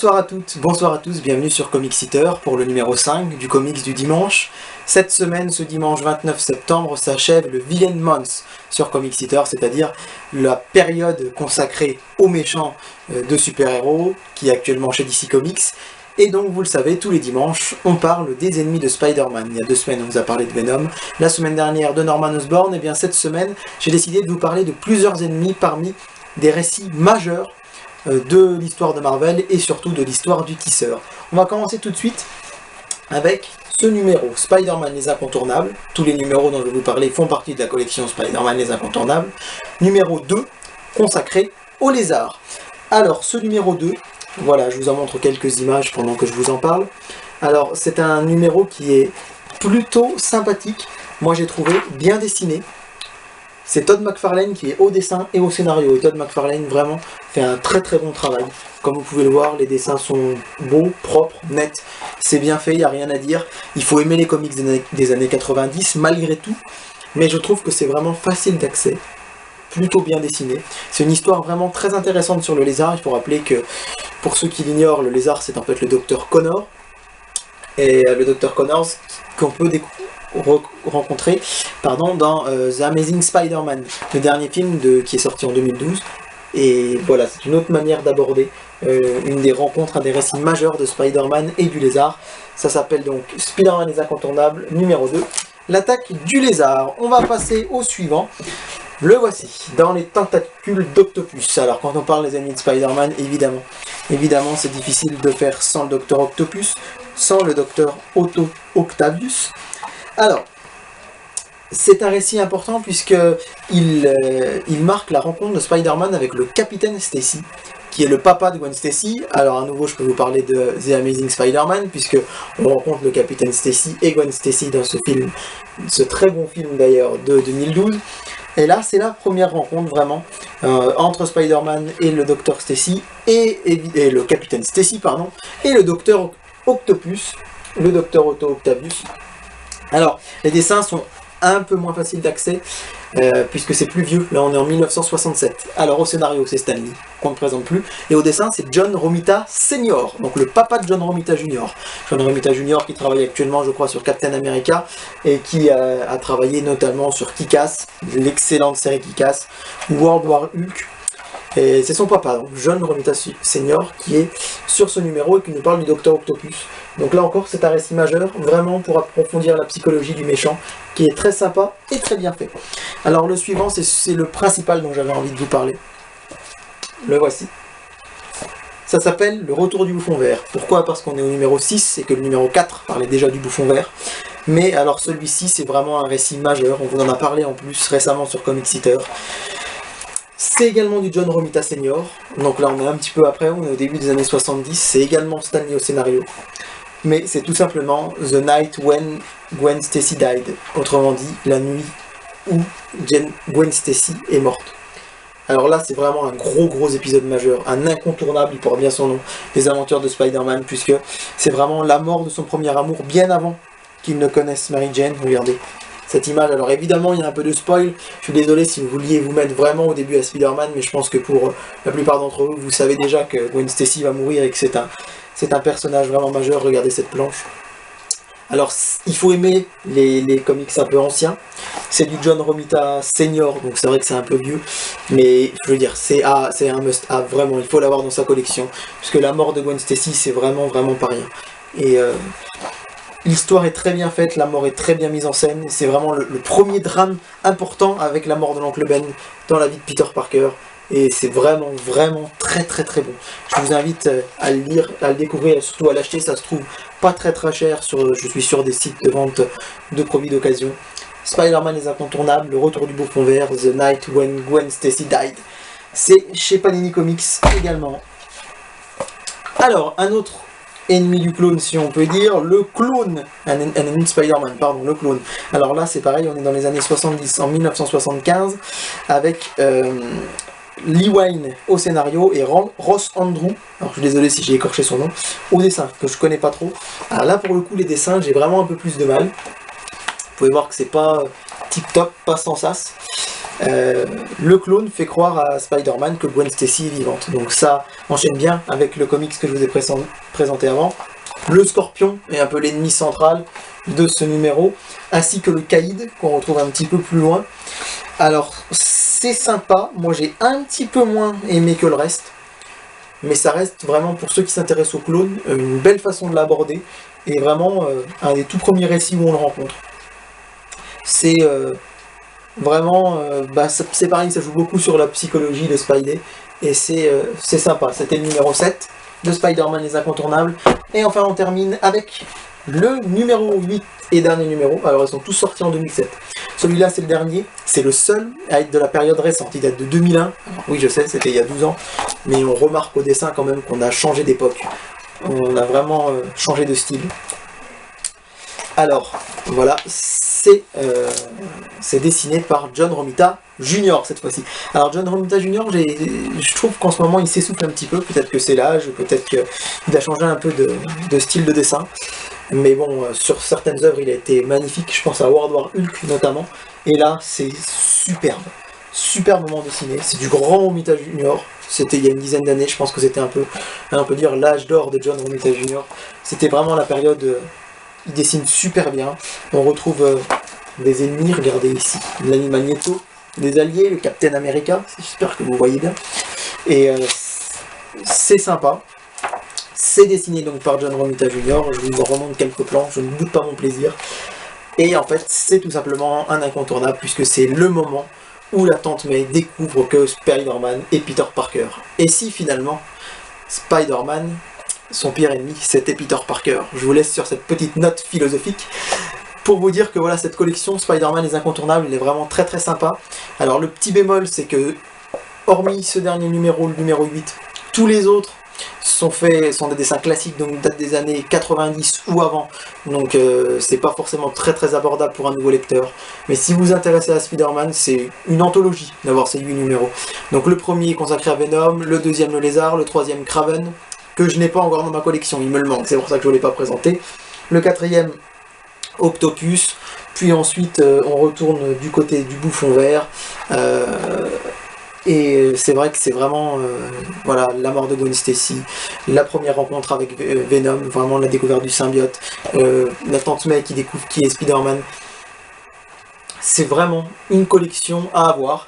Bonsoir à toutes, bonsoir à tous, bienvenue sur Comics Eater pour le numéro 5 du comics du dimanche. Cette semaine, ce dimanche 29 septembre, s'achève le Villain Month sur Comics Eater, c'est-à-dire la période consacrée aux méchants de super-héros, qui est actuellement chez DC Comics. Et donc, vous le savez, tous les dimanches, on parle des ennemis de Spider-Man. Il y a 2 semaines, on vous a parlé de Venom. La semaine dernière, de Norman Osborn. Et bien, cette semaine, j'ai décidé de vous parler de plusieurs ennemis parmi des récits majeurs de l'histoire de Marvel et surtout de l'histoire du tisseur. On va commencer tout de suite avec ce numéro, Spider-Man les Incontournables. Tous les numéros dont je vais vous parler font partie de la collection Spider-Man les Incontournables. Numéro 2, consacré au lézard. Alors, ce numéro 2, voilà, je vous en montre quelques images pendant que je vous en parle. Alors, c'est un numéro qui est plutôt sympathique. Moi, j'ai trouvé bien dessiné. C'est Todd McFarlane qui est au dessin et au scénario. Et Todd McFarlane, vraiment, fait un très très bon travail. Comme vous pouvez le voir, les dessins sont beaux, propres, nets. C'est bien fait, il n'y a rien à dire. Il faut aimer les comics des années 90, malgré tout. Mais je trouve que c'est vraiment facile d'accès. Plutôt bien dessiné. C'est une histoire vraiment très intéressante sur le lézard. Il faut rappeler que, pour ceux qui l'ignorent, le lézard, c'est en fait le docteur Connors. Et le docteur Connors, qu'on peut rencontrer dans The Amazing Spider-Man, le dernier film qui est sorti en 2012. Et voilà, c'est une autre manière d'aborder une des rencontres, un des récits majeurs de Spider-Man et du lézard. Ça s'appelle donc Spider-Man les Incontournables, numéro 2, l'attaque du lézard. On va passer au suivant. Le voici, dans les tentacules d'Octopus. Alors quand on parle des ennemis de Spider-Man, évidemment c'est difficile de faire sans le Docteur Octopus, sans le Docteur Otto Octavius. Alors, c'est un récit important puisqu'il marque la rencontre de Spider-Man avec le Capitaine Stacy, qui est le papa de Gwen Stacy. Alors à nouveau, je peux vous parler de The Amazing Spider-Man, puisque on rencontre le Capitaine Stacy et Gwen Stacy dans ce film, ce très bon film d'ailleurs de 2012. Et là, c'est la première rencontre vraiment entre Spider-Man et le Docteur Stacy, et le Capitaine Stacy, pardon, et le Docteur Octopus, le Docteur Otto Octavius. Alors, les dessins sont un peu moins faciles d'accès, puisque c'est plus vieux. Là, on est en 1967. Alors, au scénario, c'est Stan Lee, qu'on ne présente plus. Et au dessin, c'est John Romita Senior, donc le papa de John Romita Jr. John Romita Jr. qui travaille actuellement, je crois, sur Captain America, et qui a travaillé notamment sur Kick-Ass, l'excellente série Kick-Ass, World War Hulk. Et c'est son papa, donc John Romita Senior, qui est sur ce numéro et qui nous parle du Docteur Octopus. Donc là encore, c'est un récit majeur, vraiment pour approfondir la psychologie du méchant, qui est très sympa et très bien fait. Alors le suivant, c'est le principal dont j'avais envie de vous parler. Le voici. Ça s'appelle Le Retour du Bouffon Vert. Pourquoi? Parce qu'on est au numéro 6 et que le numéro 4 parlait déjà du Bouffon Vert. Mais alors celui-ci, c'est vraiment un récit majeur. On vous en a parlé en plus récemment sur Comics Eater. C'est également du John Romita Senior, donc là on est un petit peu après, on est au début des années 70, c'est également Stan Lee au scénario, mais c'est tout simplement The Night When Gwen Stacy Died, autrement dit, la nuit où Gwen Stacy est morte. Alors là c'est vraiment un gros épisode majeur, un incontournable, il porte bien son nom, des aventures de Spider-Man, puisque c'est vraiment la mort de son premier amour, bien avant qu'il ne connaisse Mary Jane, regardez. Cette image, alors évidemment il y a un peu de spoil, je suis désolé si vous vouliez vous mettre vraiment au début à Spider-Man, mais je pense que pour la plupart d'entre vous, vous savez déjà que Gwen Stacy va mourir et que c'est un personnage vraiment majeur. Regardez cette planche. Alors il faut aimer les comics un peu anciens, c'est du John Romita Senior, donc c'est vrai que c'est un peu vieux, mais je veux dire, c'est un must-have, vraiment, il faut l'avoir dans sa collection, puisque la mort de Gwen Stacy, c'est vraiment pas rien. Et l'histoire est très bien faite, la mort est très bien mise en scène, c'est vraiment le premier drame important avec la mort de l'oncle Ben dans la vie de Peter Parker, et c'est vraiment très bon. Je vous invite à le lire, à le découvrir et surtout à l'acheter, ça se trouve pas très cher je suis sur des sites de vente de produits d'occasion. Spider-Man les Incontournables, Le Retour du Bouffon Vert, The Night When Gwen Stacy Died. C'est chez Panini Comics également. Alors, un autre ennemi du clone, si on peut dire, le clone, un ennemi de Spider-Man, pardon, le clone. Alors là, c'est pareil, on est dans les années 70, en 1975, avec Lee Wine au scénario et Ross Andrew, alors je suis désolé si j'ai écorché son nom, au dessin, que je connais pas trop. Alors là, pour le coup, les dessins, j'ai vraiment un peu plus de mal. Vous pouvez voir que c'est pas tip-top, pas sans sas. le clone fait croire à Spider-Man que Gwen Stacy est vivante. Donc ça enchaîne bien avec le comics que je vous ai présenté avant. Le Scorpion est un peu l'ennemi central de ce numéro, ainsi que le Caïd qu'on retrouve un petit peu plus loin. Alors c'est sympa, moi j'ai un petit peu moins aimé que le reste, mais ça reste vraiment, pour ceux qui s'intéressent au clone, une belle façon de l'aborder, et vraiment un des tout premiers récits où on le rencontre. C'est vraiment, c'est pareil, ça joue beaucoup sur la psychologie de Spidey, et c'est sympa. C'était le numéro 7 de Spider-Man les Incontournables, et enfin on termine avec le numéro 8 et dernier numéro. Alors ils sont tous sortis en 2007. Celui-là c'est le dernier, c'est le seul à être de la période récente, il date de 2001. Alors, oui je sais, c'était il y a 12 ans, mais on remarque au dessin quand même qu'on a changé d'époque. On a vraiment changé de style. Alors, voilà, c'est dessiné par John Romita Jr. cette fois-ci. Alors John Romita Jr., je trouve qu'en ce moment il s'essouffle un petit peu, peut-être que c'est l'âge, peut-être qu'il a changé un peu de style de dessin. Mais bon, sur certaines œuvres il a été magnifique, je pense à World War Hulk notamment. Et là, c'est superbe, superbement dessiné, c'est du grand Romita Jr. C'était il y a une dizaine d'années, je pense que c'était un peu dire l'âge d'or de John Romita Jr. C'était vraiment la période... Il dessine super bien. On retrouve des ennemis, regardez ici, l'ami Magneto, des alliés, le Captain America, j'espère que vous voyez bien. Et c'est sympa. C'est dessiné donc par John Romita Jr. Je vous en remonte quelques plans, je ne doute pas mon plaisir. Et en fait, c'est tout simplement un incontournable, puisque c'est le moment où la tante May découvre que Spider-Man est Peter Parker. Et si finalement, Spider-Man... son pire ennemi, c'était Peter Parker. Je vous laisse sur cette petite note philosophique pour vous dire que voilà, cette collection Spider-Man les Incontournables, elle est vraiment très très sympa. Alors le petit bémol, c'est que hormis ce dernier numéro, le numéro 8, tous les autres sont des dessins classiques, donc datent des années 90 ou avant, donc c'est pas forcément très très abordable pour un nouveau lecteur. Mais si vous vous intéressez à Spider-Man, c'est une anthologie d'avoir ces 8 numéros. Donc le premier est consacré à Venom, le deuxième le Lézard, le troisième Kraven, que je n'ai pas encore dans ma collection, il me le manque, c'est pour ça que je ne l'ai pas présenté. Le quatrième, Octopus, puis ensuite on retourne du côté du Bouffon Vert, et c'est vrai que c'est vraiment voilà, la mort de Gwen Stacy, la première rencontre avec Venom, vraiment la découverte du symbiote, la tante May qui découvre qui est Spider-Man. C'est vraiment une collection à avoir.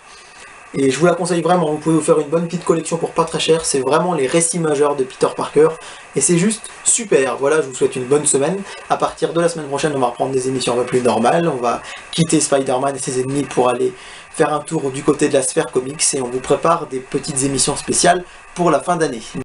Et je vous la conseille vraiment, vous pouvez vous faire une bonne petite collection pour pas très cher, c'est vraiment les récits majeurs de Peter Parker, et c'est juste super. Voilà, je vous souhaite une bonne semaine. À partir de la semaine prochaine, on va reprendre des émissions un peu plus normales, on va quitter Spider-Man et ses ennemis pour aller faire un tour du côté de la sphère comics, et on vous prépare des petites émissions spéciales pour la fin d'année.